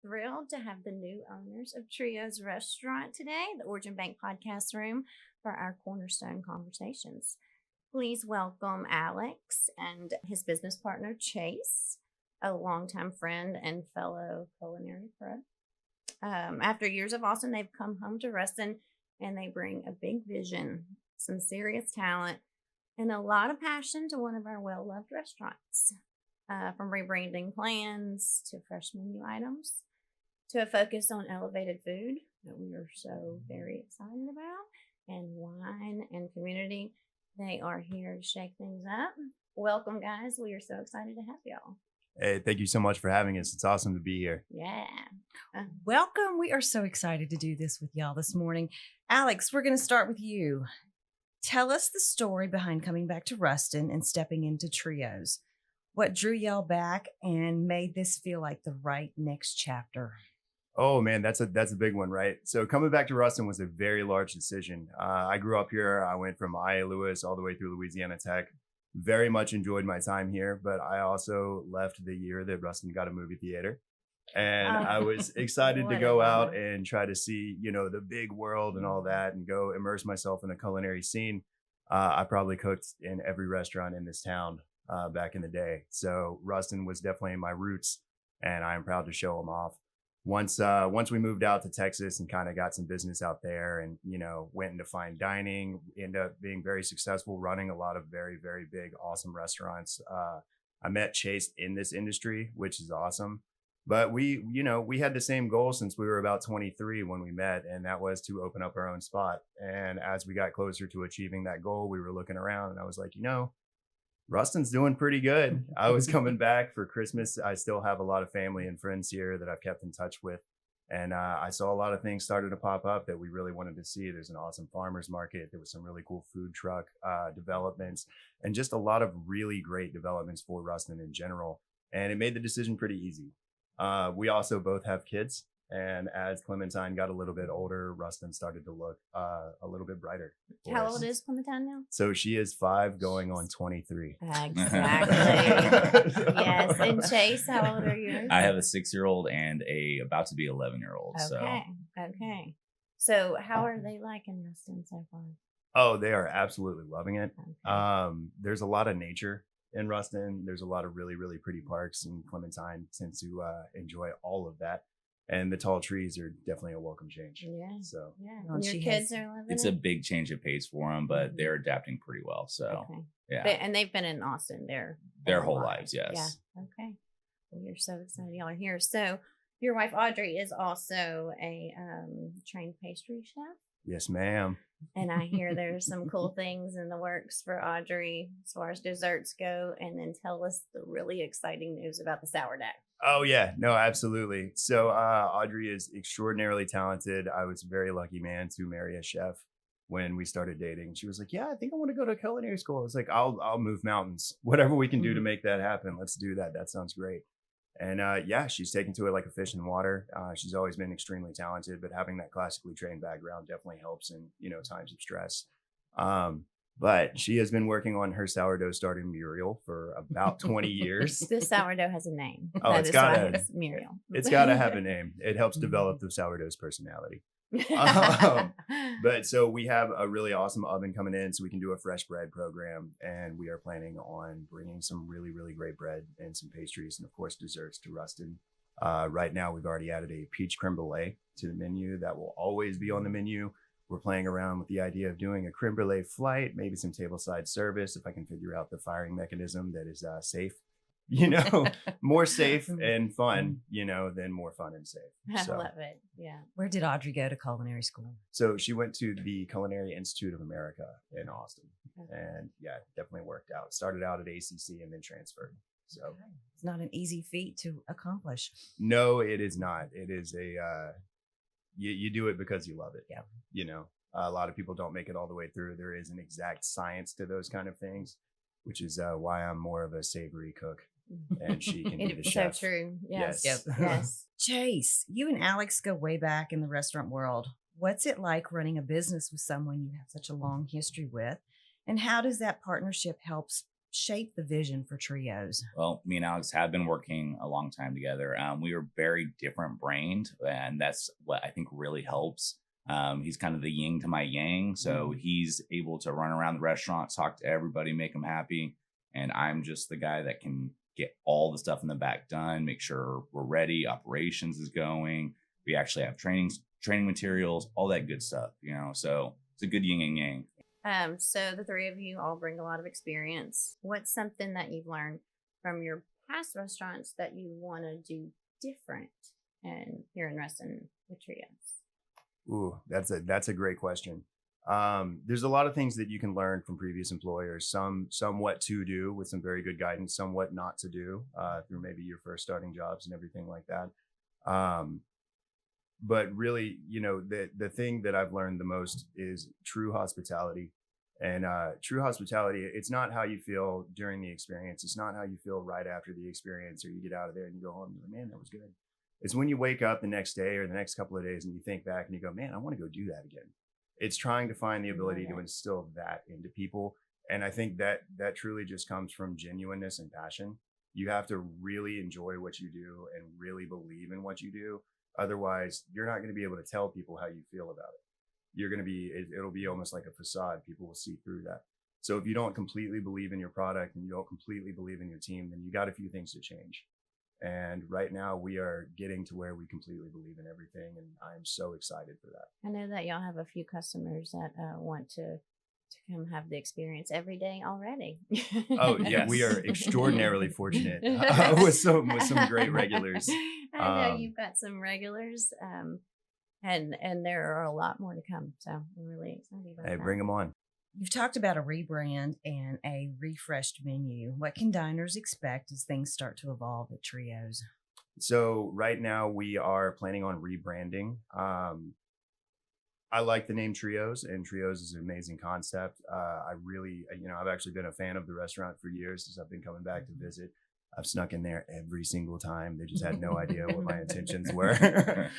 thrilled to have the new owners of Trio's Restaurant today, the Origin Bank podcast room, for our Cornerstone conversations. Please welcome Alex and his business partner, Chase, a longtime friend and fellow culinary pro. After years of Austin, they've come home to Ruston and they bring a big vision, some serious talent, and a lot of passion to one of our well-loved restaurants. From rebranding plans to fresh menu items to a focus on elevated food that we are so very excited about, and wine and community. They are here to shake things up. Welcome, guys. We are so excited to have y'all. Hey, thank you so much for having us. It's awesome to be here. Yeah. Welcome. We are so excited to do this with y'all this morning. Alex, we're going to start with you. Tell us the story behind coming back to Ruston and stepping into Trios. What drew y'all back and made this feel like the right next chapter? Oh man, that's a big one, right? So coming back to Ruston was a very large decision. I grew up here. I went from IA Lewis all the way through Louisiana Tech. Very much enjoyed my time here, but I also left the year that Ruston got a movie theater. And I was excited to go out and try to see, the big world and all that and go immerse myself in the culinary scene. I probably cooked in every restaurant in this town back in the day. So Ruston was definitely my roots, and I am proud to show them off. Once we moved out to Texas and kind of got some business out there and, went into fine dining, ended up being very successful, running a lot of very, very big, awesome restaurants. I met Chase in this industry, which is awesome. But we had the same goal since we were about 23 when we met, and that was to open up our own spot. And as we got closer to achieving that goal, we were looking around and I was like, Ruston's doing pretty good. I was coming back for Christmas. I still have a lot of family and friends here that I've kept in touch with. And I saw a lot of things started to pop up that we really wanted to see. There's an awesome farmer's market. There was some really cool food truck developments and just a lot of really great developments for Ruston in general. And it made the decision pretty easy. We also both have kids. And as Clementine got a little bit older, Ruston started to look a little bit brighter. How old is Clementine now? So she is 5 going on 23. Exactly. Yes. And Chase, how old are you? I have a 6-year-old and a about to be 11-year-old. Okay. So how are they liking Ruston so far? Oh, they are absolutely loving it. Okay. There's a lot of nature in Ruston. There's a lot of really, really pretty parks, and Clementine tends to enjoy all of that. And the tall trees are definitely a welcome change. Yeah. So And your kids are loving it's it? a big change of pace for them, but they're adapting pretty well. So yeah. And they've been in Austin their whole lives. Yes. Yeah. Okay. Well, you're so excited y'all are here. So your wife Audrey is also a trained pastry chef. Yes, ma'am. And I hear there's some cool things in the works for Audrey as far as desserts go. And then tell us the really exciting news about the sourdough. Oh, yeah. No, absolutely. So Audrey is extraordinarily talented. I was a very lucky man to marry a chef when we started dating. She was like, yeah, I think I want to go to culinary school. I was like, I'll move mountains. Whatever we can do to make that happen. Let's do that. That sounds great. And she's taken to it like a fish in water. She's always been extremely talented, but having that classically trained background definitely helps in, times of stress. But she has been working on her sourdough starting Muriel for about 20 years. The sourdough has a name. Oh, it's got Muriel. It's got to have a name. It helps develop the sourdough's personality. But so we have a really awesome oven coming in, so we can do a fresh bread program, and we are planning on bringing some really, really great bread and some pastries and of course desserts to Ruston. Right now we've already added a peach creme brulee to the menu. That will always be on the menu. We're playing around with the idea of doing a creme brulee flight, maybe some tableside service if I can figure out the firing mechanism that is safe. More safe and fun, than more fun and safe. I love it. Yeah. Where did Audrey go to culinary school? So she went to the Culinary Institute of America in Austin. And definitely worked out. Started out at ACC and then transferred. So it's not an easy feat to accomplish. No, it is not. It is you do it because you love it. Yeah. A lot of people don't make it all the way through. There is an exact science to those kind of things, which is why I'm more of a savory cook. And she can be the chef. So true. Yes. Yes. Chase, you and Alex go way back in the restaurant world. What's it like running a business with someone you have such a long history with? And how does that partnership help shaped the vision for Trios? Well, me and Alex have been working a long time together. We are very different brained, and that's what I think really helps. He's kind of the yin to my yang. So he's able to run around the restaurant, talk to everybody, make them happy. And I'm just the guy that can get all the stuff in the back done, make sure we're ready, operations is going. We actually have training materials, all that good stuff, so it's a good yin and yang. So the three of you all bring a lot of experience. What's something that you've learned from your past restaurants that you want to do different and here in Ruston with Trios? Ooh, that's a great question. There's a lot of things that you can learn from previous employers, some what to do with some very good guidance, some what not to do through maybe your first starting jobs and everything like that. But really, the thing that I've learned the most is true hospitality. And true hospitality, it's not how you feel during the experience. It's not how you feel right after the experience, or you get out of there and you go home and you're like, man, that was good. It's when you wake up the next day or the next couple of days and you think back and you go, man, I want to go do that again. It's trying to find the ability to instill that into people. And I think that truly just comes from genuineness and passion. You have to really enjoy what you do and really believe in what you do. Otherwise, you're not going to be able to tell people how you feel about it. It'll be almost like a facade. People will see through that. So if you don't completely believe in your product and you don't completely believe in your team, then you got a few things to change. And right now we are getting to where we completely believe in everything. And I'm so excited for that. I know that y'all have a few customers that want to come have the experience every day already. Oh yes, we are extraordinarily fortunate with some great regulars. I know you've got some regulars, and there are a lot more to come. So I'm really excited about that. Bring them on. You've talked about a rebrand and a refreshed menu. What can diners expect as things start to evolve at Trios? So right now we are planning on rebranding. I like the name Trios, and Trios is an amazing concept. I've actually been a fan of the restaurant for years since I've been coming back to visit. I've snuck in there every single time. They just had no idea what my intentions were.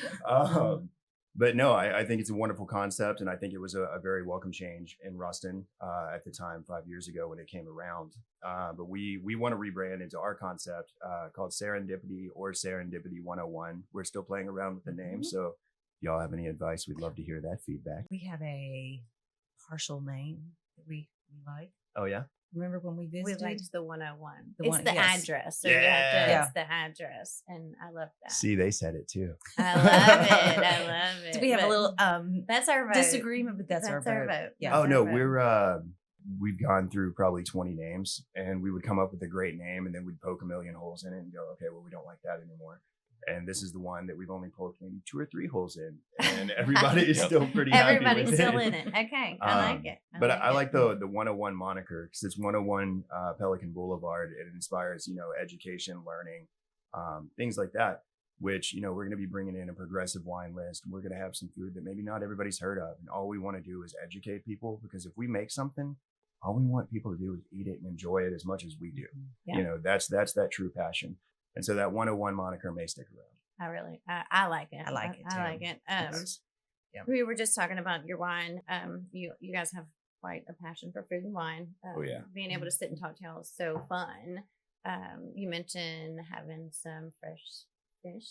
But no, I think it's a wonderful concept, and I think it was a very welcome change in Ruston at the time 5 years ago when it came around. But we want to rebrand into our concept called Serendipity or Serendipity 101. We're still playing around with the name, so if y'all have any advice, we'd love to hear that feedback. We have a partial name that we like. Oh yeah. Remember when we visited? We liked the 101. Yes. Address. So it's the address. And I love that. See, they said it too. I love it. Do we have a little that's our vote. disagreement, but that's our vote. Yeah. Oh no, we've gone through probably 20 names, and we would come up with a great name, and then we'd poke a million holes in it and go, okay, well, we don't like that anymore. And this is the one that we've only poked maybe 2 or 3 holes in, and everybody is still pretty happy with it. Everybody's still in it. Okay, I like it. I like the 101 moniker because it's 101 Pelican Boulevard. It inspires, education, learning, things like that, which, we're going to be bringing in a progressive wine list. We're going to have some food that maybe not everybody's heard of. And all we want to do is educate people, because if we make something, all we want people to do is eat it and enjoy it as much as we do. Yeah. That's that true passion. And so that 101 moniker may stick around. I like it. I like it too. I like it. We were just talking about your wine. You guys have quite a passion for food and wine. Being able to sit and talk to y'all is so fun. You mentioned having some fresh fish.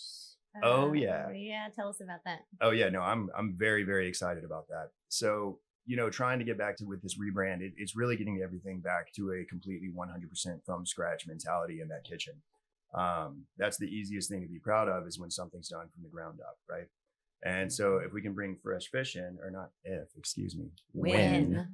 Oh yeah. Yeah. Tell us about that. Oh yeah. No, I'm very, very excited about that. So, trying to get back to with this rebrand, it's really getting everything back to a completely 100% from scratch mentality in that kitchen. That's the easiest thing to be proud of, is when something's done from the ground up, right? And so if we can bring fresh fish in, or not if, excuse me, when,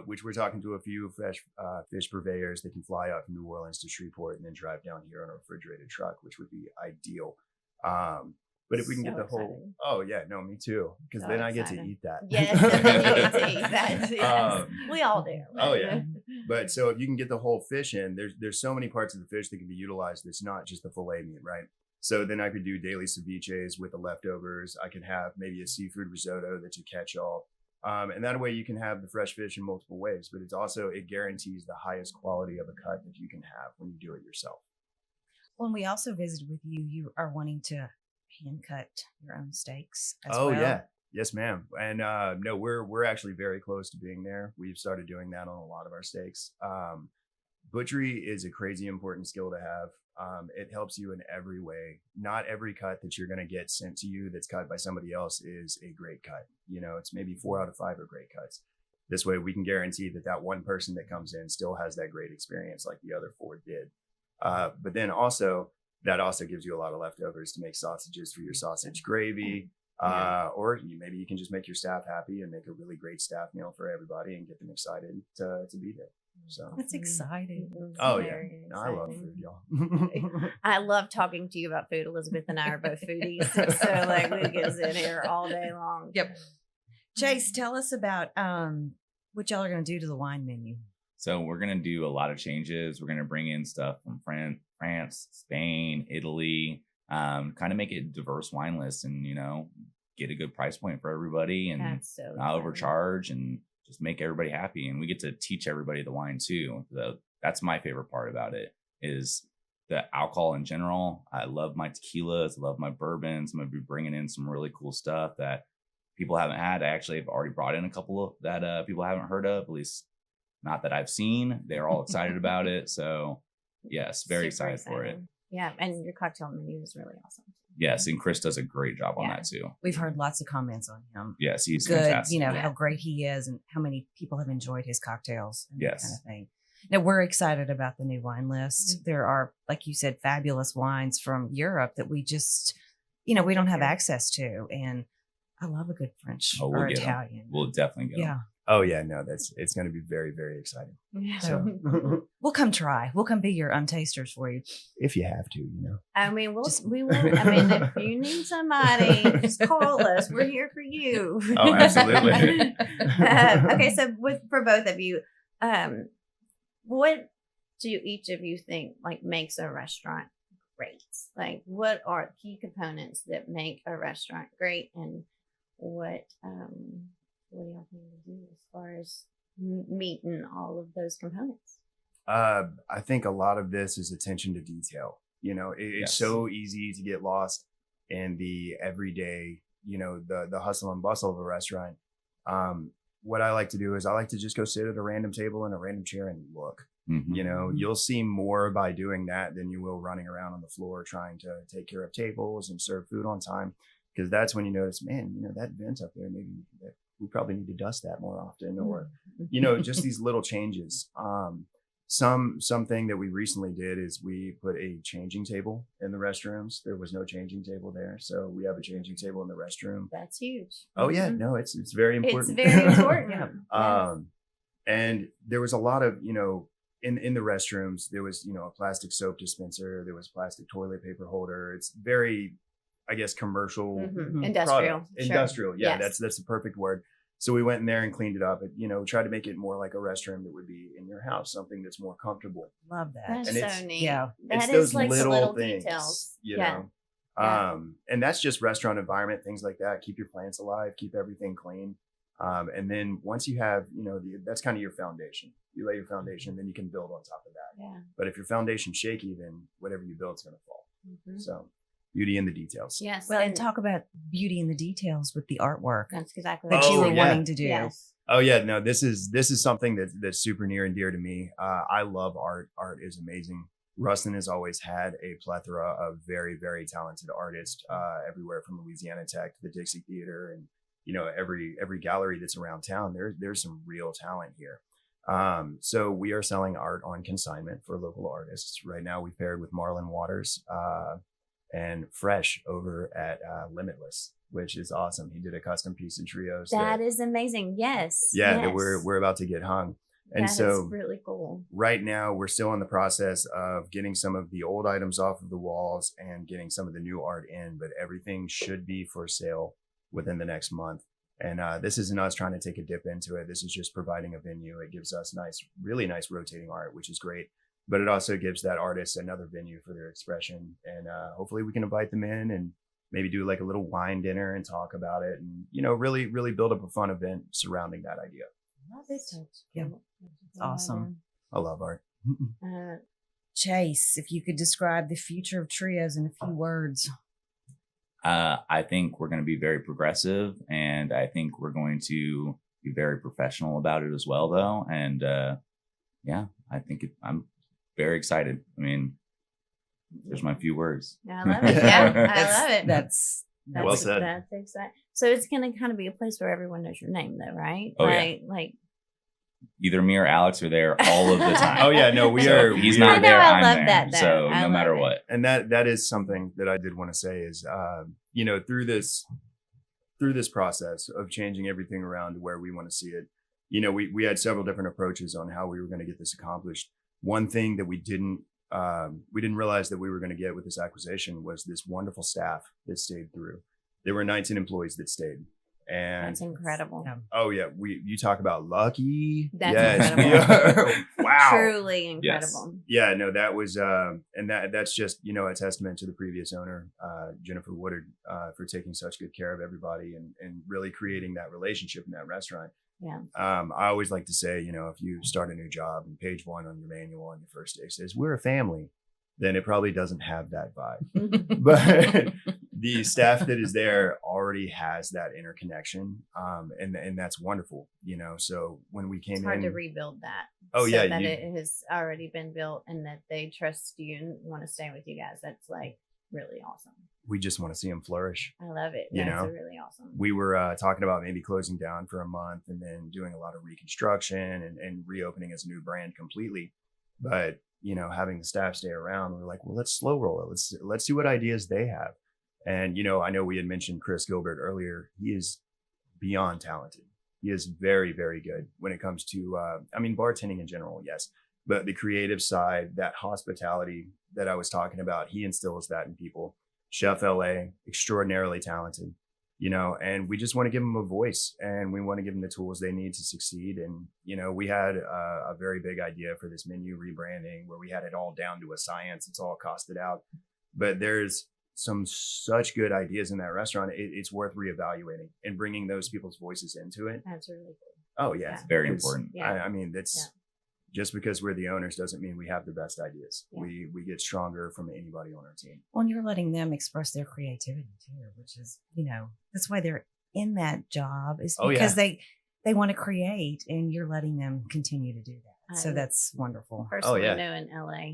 which we're talking to a few fresh fish purveyors that can fly out from New Orleans to Shreveport and then drive down here on a refrigerated truck, which would be ideal. But if we can get the whole, oh yeah, no, me too, because then I get to eat that. Yes, you get to eat that. Yes. We all do. Right? Oh yeah. But so if you can get the whole fish in, there's so many parts of the fish that can be utilized. It's not just the fillet meat, right? So then I could do daily ceviches with the leftovers. I could have maybe a seafood risotto that's a catch-all. And that way you can have the fresh fish in multiple ways, but it guarantees the highest quality of a cut that you can have when you do it yourself. When we also visited with you, you are wanting to hand cut your own steaks as well. Yeah. Yes, ma'am. And no, we're actually very close to being there. We've started doing that on a lot of our steaks. Butchery is a crazy important skill to have. It helps you in every way. Not every cut that you're going to get sent to you that's cut by somebody else is a great cut. You know, it's maybe 4 out of 5 are great cuts. This way we can guarantee that that one person that comes in still has that great experience like the other 4 did. But then also, that also gives you a lot of leftovers to make sausages for your sausage gravy. Or maybe you can just make your staff happy and make a really great staff meal for everybody and get them excited to be there. So That's exciting. oh yeah, no, I love food, y'all. I love talking to you about food. Elizabeth and I are both foodies, so like we can sit here all day long. Yep. Chase, tell us about what y'all are going to do to the wine menu. So we're going to do a lot of changes. We're going to bring in stuff from France, Spain, Italy, kind of make it a diverse wine list and, get a good price point for everybody and That's so not overcharge and just make everybody happy. And we get to teach everybody the wine too. That's my favorite part about it is the alcohol in general. I love my tequilas. I love my bourbons. I'm going to be bringing in some really cool stuff that people haven't had. I actually have already brought in a couple of that people haven't heard of, at least not that I've seen. They're all excited about it. So yes, very excited for it. Yeah. And your cocktail menu is really awesome. Yes. And Chris does a great job on that too. We've heard lots of comments on him. Yes. He's good, fantastic. How great he is and how many people have enjoyed his cocktails and that Yes. kind of thing. Now, we're excited about the new wine list. Mm-hmm. There are, like you said, fabulous wines from Europe that we just, we don't have access to. And I love a good French or Italian. We'll definitely get them. Oh yeah, no, it's going to be very, very exciting. Yeah. So We'll come try. We'll come be your tasters for you. if you have to, I mean, we will. I mean, if you need somebody, just call us. We're here for you. Oh, absolutely. Okay, so for both of you, what do each of you think like makes a restaurant great? Like, what are key components that make a restaurant great, and what do y'all think to do as far as meeting all of those components? I think a lot of this is attention to detail. It's so easy to get lost in the everyday, the hustle and bustle of a restaurant. What I like to do is I like to just go sit at a random table in a random chair and look. Mm-hmm. You'll see more by doing that than you will running around on the floor trying to take care of tables and serve food on time. Because that's when you notice, man, that vent up there, maybe we probably need to dust that more often, or, just these little changes. Something that we recently did is we put a changing table in the restrooms. There was no changing table there. So we have a changing table in the restroom. That's huge. Oh yeah, no, it's very important. It's very important. And there was a lot of, in the restrooms, there was, a plastic soap dispenser, there was plastic toilet paper holder. It's very, I guess, commercial, industrial. Industrial. Yeah, Yes. that's the perfect word. So we went in there and cleaned it up and, tried to make it more like a restroom that would be in your house, something that's more comfortable. Love that. That's And so neat. yeah, It's That those is like the little little things, details. And that's just restaurant environment, things like that. Keep your plants alive, keep everything clean. And then once you have, that's kind of your foundation. You lay your foundation, then you can build on top of that. Yeah. But if your foundation's shaky, then whatever you build is going to fall. Mm-hmm. So beauty in the details. Yes. Well, and talk about beauty in the details with the artwork that's exactly that what you Oh, were yeah. wanting to do. Yes. Oh yeah, no, this is something that's super near and dear to me. I love art. Art is amazing. Ruston has always had a plethora of very, very talented artists everywhere from Louisiana Tech to the Dixie Theater and every gallery that's around town. There's some real talent here. So we are selling art on consignment for local artists. Right now we paired with Marlon Waters and Fresh over at Limitless, which is awesome. He did a custom piece in trios. That is amazing. Yes. Yeah, yes. that we're about to get hung. And That so is really cool. right now we're still in the process of getting some of the old items off of the walls and getting some of the new art in, but everything should be for sale within the next month. And this isn't us trying to take a dip into it. This is just providing a venue. It gives us really nice rotating art, which is great. But it also gives that artist another venue for their expression. And hopefully we can invite them in and maybe do like a little wine dinner and talk about it and, really, really build up a fun event surrounding that idea. Love it. Yeah. It's awesome. I love art. Chase, if you could describe the future of trios in a few words. I think we're going to be very progressive, and I think we're going to be very professional about it as well, though. And yeah, I think I'm very excited. I mean, there's my few words. I love it. Yeah, I love it. That's Well said. That's exciting. So it's going to kind of be a place where everyone knows your name, though, right? Oh, yeah. Like Either me or Alex are there all of the time. Oh yeah, no, we So are. if he's we not are- there, I I'm love there. that, though. So I no matter love it. what. And that is something that I did want to say is, through this process of changing everything around to where we want to see it, we had several different approaches on how we were going to get this accomplished. One thing that we didn't realize that we were going to get with this acquisition was this wonderful staff that stayed through. There were 19 employees that stayed. And that's incredible. oh yeah, you talk about lucky. That's yes, incredible. we are. Wow. Truly incredible. Yeah, no, that was and that's just a testament to the previous owner, Jennifer Woodard, for taking such good care of everybody and really creating that relationship in that restaurant. Yeah. I always like to say, if you start a new job and page 1 on your manual on your first day says we're a family, then it probably doesn't have that vibe. But the staff that is there already has that interconnection, and that's wonderful. So when we came It's hard in, to rebuild that. Oh, so yeah, that it has already been built and that they trust you and want to stay with you guys. That's like really awesome. we just want to see them flourish. I love it. You That's know? really awesome. We were talking about maybe closing down for a month and then doing a lot of reconstruction and reopening as a new brand completely. But having the staff stay around, we're like, well, let's slow roll it. Let's see what ideas they have. And I know we had mentioned Chris Gilbert earlier. He is beyond talented. He is very, very good when it comes to bartending in general, yes, but the creative side, that hospitality that I was talking about, he instills that in people. Chef LA, extraordinarily talented, and we just want to give them a voice and we want to give them the tools they need to succeed. And we had a very big idea for this menu rebranding where we had it all down to a science. It's all costed out, but there's some such good ideas in that restaurant. It's worth reevaluating and bringing those people's voices into it. That's really cool. Oh yeah, It's very important. Yeah. That's just because we're the owners doesn't mean we have the best ideas. Yeah. We get stronger from anybody on our team. Well, and you're letting them express their creativity too, which is, that's why they're in that job, is Oh, yeah. because they want to create, and you're letting them continue to do that. So I- that's wonderful. Personally, yeah. know in LA,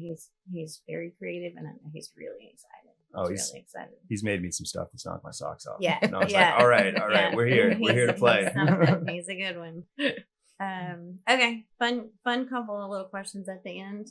he's very creative and I know he's really excited. Oh, He's he's- really excited. He's made me some stuff that's knocked my socks off. Yeah. And I was yeah. like, all right, Yeah. we're here. We're here to play. He's something. He's a good one. Okay. Fun couple of little questions at the end.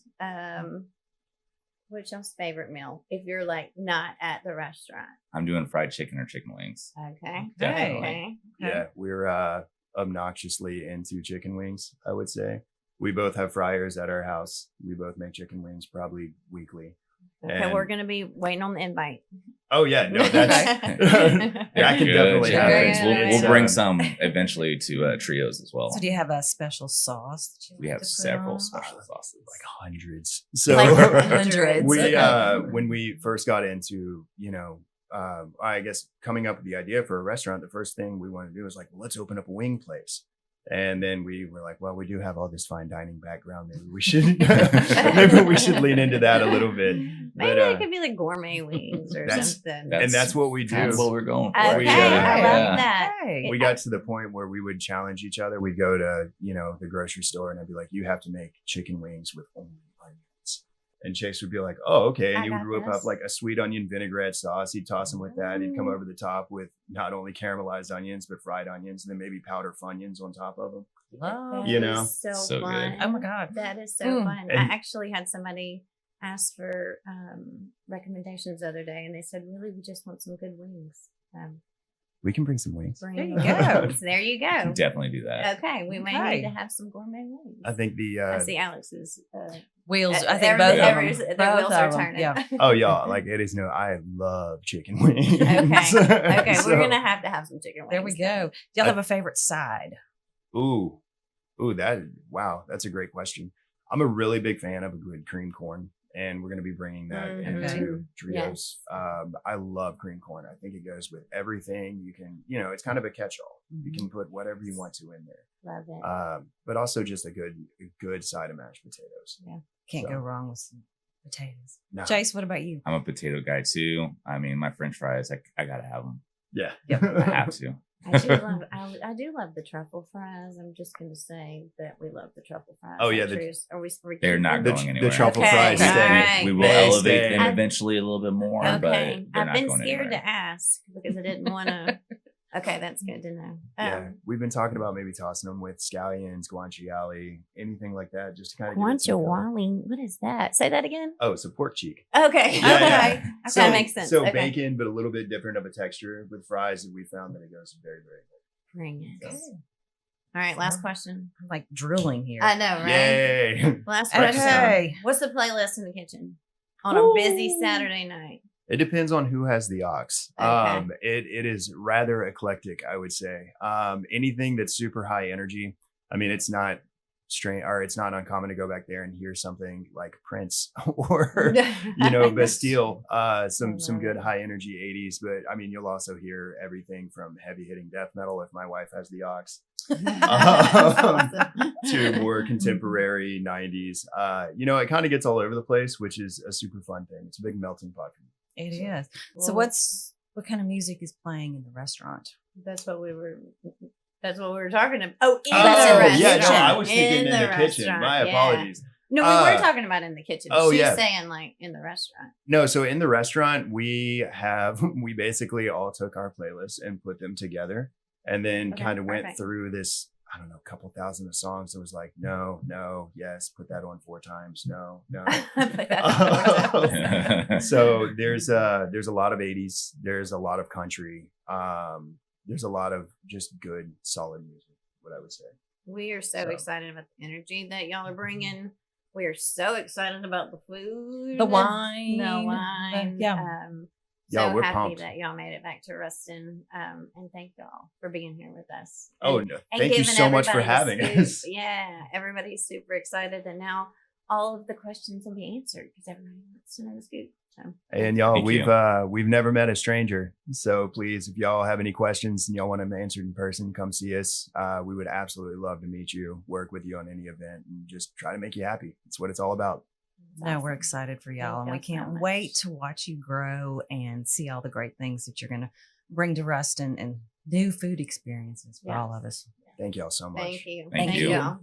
What's y'all's favorite meal if you're like not at the restaurant? I'm doing fried chicken or chicken wings. Okay. Definitely. Okay. Yeah, we're obnoxiously into chicken wings, I would say. We both have fryers at our house. We both make chicken wings probably weekly. Okay, And- we're gonna be waiting on the invite. Oh yeah, no, that's that can Good. definitely Yeah, happen. yeah, We'll, yeah. we'll It's, bring some eventually to trios as well. So do you have a special sauce that you We like have to put several on? special sauces. like hundreds. So Like hundreds. we Okay. when we first got into I guess coming up with the idea for a restaurant, the first thing we wanted to do was like, well, let's open up a wing place. And then we were like, well, we do have all this fine dining background. Maybe we should lean into that a little bit. Maybe But, it could be like gourmet wings or that's- something. and that's what we do. That's what we're going for. Okay, we, I love yeah. that. Hey. We got to the point where we would challenge each other. We'd go to, the grocery store and I'd be like, you have to make chicken wings with only onions. And Chase would be like, oh, okay. And I he would got whip this. up like a sweet onion vinaigrette sauce. He'd toss them with that. He'd come Ooh. over the top with not only caramelized onions, but fried onions, and then maybe powder funyuns on top of them. Love. You That know? is so So fun. good. Oh my God. That is so Mm. fun. And- I actually had somebody ask for recommendations the other day, and they said, "Really, we just want some good wings." We can bring some wings. Bring There you the go. wings. There you go. Can definitely do that. Okay, we may Okay. need to have some gourmet wings. I think the, I see Alex's. Wheels. I think Their both of them. wheels are turning. Yeah. oh, y'all, like it is I love chicken wings. Okay. Okay, So- we're gonna have to have some chicken wings. There we go. Do y'all have a favorite side? Ooh, that's a great question. I'm a really big fan of a good cream corn, and we're going to be bringing that Mhm. into Yes. trios. I love cream corn. I think it goes with everything. You can, it's kind of a catch-all. You can put whatever you want to in there, Love it. but also just a good side of mashed potatoes. Can't So. go wrong with some Potatoes. No. Chase, what about you? I'm a potato guy too. I mean, my French fries, I gotta have them. Yeah. Yep. I have to. I do love the truffle fries. I'm just going to say that we love the truffle fries. Oh, yeah, Like, the- Truce, are we They're not The, going the anywhere. truffle Okay, fries all stay. right. We will They elevate stay. them I've- eventually a little bit more, Okay, but they're I've not been going scared anywhere. to ask because I didn't want to. Okay, that's good to know. Yeah, we've been talking about maybe tossing them with scallions, guanciale, anything like that, just to kind of Guanciale, what is that? Say that again. Oh, it's a pork cheek. Okay, Yeah, okay, yeah. okay. So, That makes sense. So Okay. bacon, but a little bit different of a texture with fries, and we found that it goes very, very good. Bring it. So- All right, last question. I'm like drilling here. I know, right? Yay! Last question. Okay. What's the playlist in the kitchen on a busy Ooh. Saturday night? It depends on who has the ox. Okay. It is rather eclectic, I would say. Anything that's super high energy. I mean, it's not it's not uncommon to go back there and hear something like Prince or Bastille. Some good high energy 80s. But I mean, you'll also hear everything from heavy hitting death metal if my wife has the ox. To more contemporary 90s. It kind of gets all over the place, which is a super fun thing. It's a big melting pot for me. It is. So Well, what kind of music is playing in the restaurant? That's what we were talking about. Oh, in Oh, the restaurant. yeah, no, I was thinking in the kitchen. restaurant, My yeah. apologies. No, we were talking about in the kitchen. oh, She's yeah. saying like in the restaurant. No, so in the restaurant, we basically all took our playlists and put them together and then Okay, kind of went perfect. through this, I don't know, couple thousand of songs. It was like, no, yes, put that on 4 times. No. Put that on board. So there's a lot of 80s. There's a lot of country. There's a lot of just good, solid music, what I would say. We are so So. excited about the energy that y'all are bringing. We are so excited about the food, The wine. the wine. Yeah. So Yeah, we're happy pumped. that y'all made it back to Ruston. And thank y'all for being here with us. Oh, And- no. and Thank you giving so much for everybody the having scoop. us. Yeah, everybody's super excited, and now all of the questions will be answered because everybody wants to know the scoop. So, And y'all, Thank we've never met a stranger. So please, if y'all have any questions and y'all want them answered in person, come see us. We would absolutely love to meet you, work with you on any event, and just try to make you happy. That's what it's all about. it's No, we're awesome. excited for Thank y'all, and we y'all so can't much. wait to watch you grow and see all the great things that you're going to bring to Ruston and new food experiences for all of us. Thank y'all so much. Thank you. Thank you. y'all.